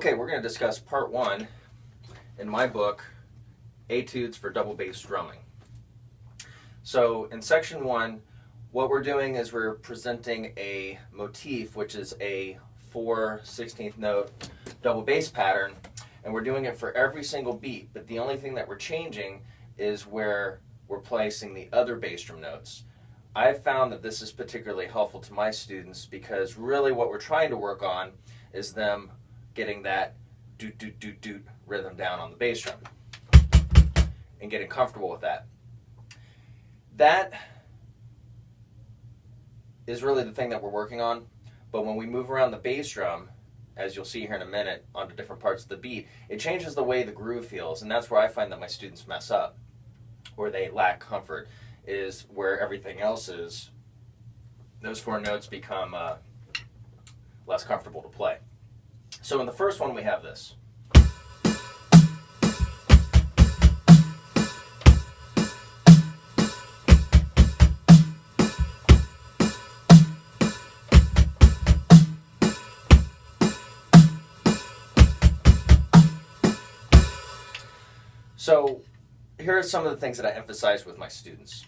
Okay, we're going to discuss part one in my book, Etudes for Double Bass Drumming. So in section one, what we're doing is we're presenting a motif, which is a 4/16th note double bass pattern, and we're doing it for every single beat, but the only thing that we're changing is where we're placing the other bass drum notes. I've found that this is particularly helpful to my students because really what we're trying to work on is them getting that doot doot doot doot rhythm down on the bass drum and getting comfortable with that. That is really the thing that we're working on, but when we move around the bass drum, as you'll see here in a minute, onto different parts of the beat, it changes the way the groove feels, and that's where I find that my students mess up, or they lack comfort, is where everything else is. Those four notes become less comfortable to play. So in the first one we have this. So here are some of the things that I emphasize with my students.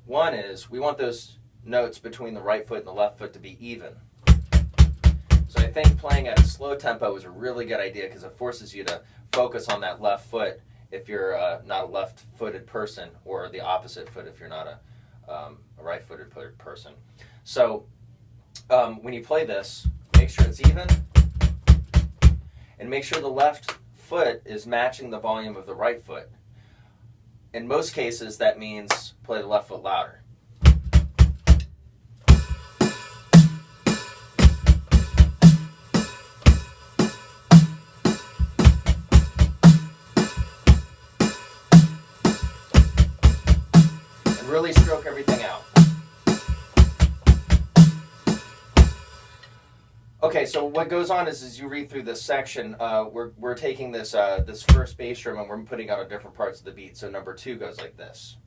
One is we want those notes between the right foot and the left foot to be even. So I think playing at a slow tempo is a really good idea because it forces you to focus on that left foot if you're not a left-footed person, or the opposite foot if you're not a right-footed person. So when you play this, make sure it's even, and make sure the left foot is matching the volume of the right foot. In most cases, that means play the left foot louder. And really stroke everything out. Okay, so what goes on is as you read through this section, we're taking this this first bass drum and we're putting out on different parts of the beat. So number 2 goes like this.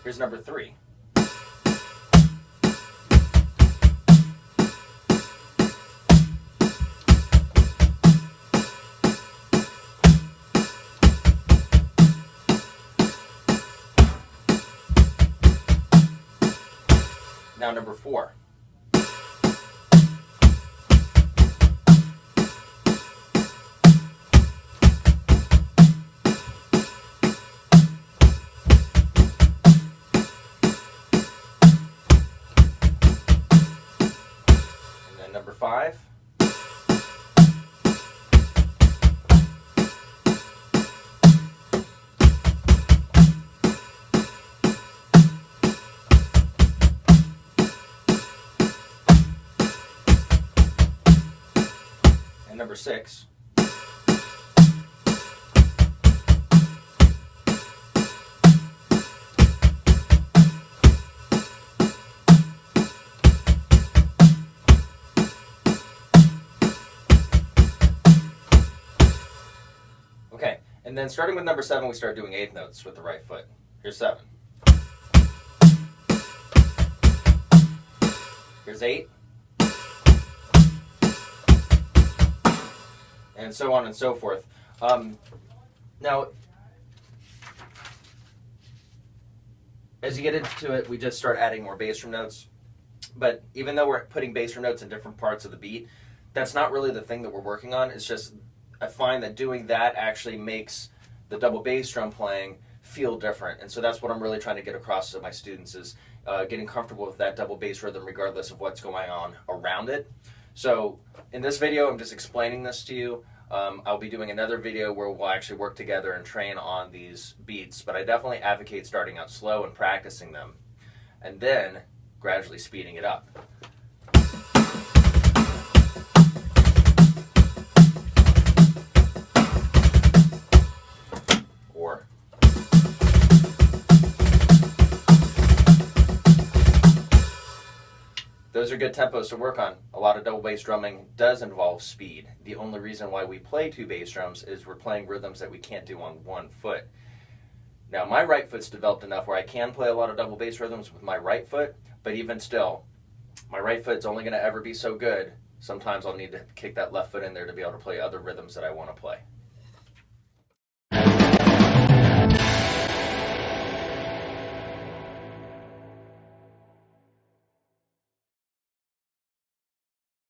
Here's number 3. Now number 4. And then number 5. And number 6. Okay, and then starting with number 7, we start doing 8th notes with the right foot. Here's 7. Here's 8. And so on and so forth. Now, as you get into it, we just start adding more bass drum notes. But even though we're putting bass drum notes in different parts of the beat, that's not really the thing that we're working on. It's just I find that doing that actually makes the double bass drum playing feel different. And so that's what I'm really trying to get across to my students is getting comfortable with that double bass rhythm regardless of what's going on around it. So in this video, I'm just explaining this to you. I'll be doing another video where we'll actually work together and train on these beats, but I definitely advocate starting out slow and practicing them, and then gradually speeding it up. Or those are good tempos to work on. A lot of double bass drumming does involve speed. The only reason why we play 2 bass drums is we're playing rhythms that we can't do on 1 foot. Now, my right foot's developed enough where I can play a lot of double bass rhythms with my right foot, but even still, my right foot's only going to ever be so good. Sometimes I'll need to kick that left foot in there to be able to play other rhythms that I want to play.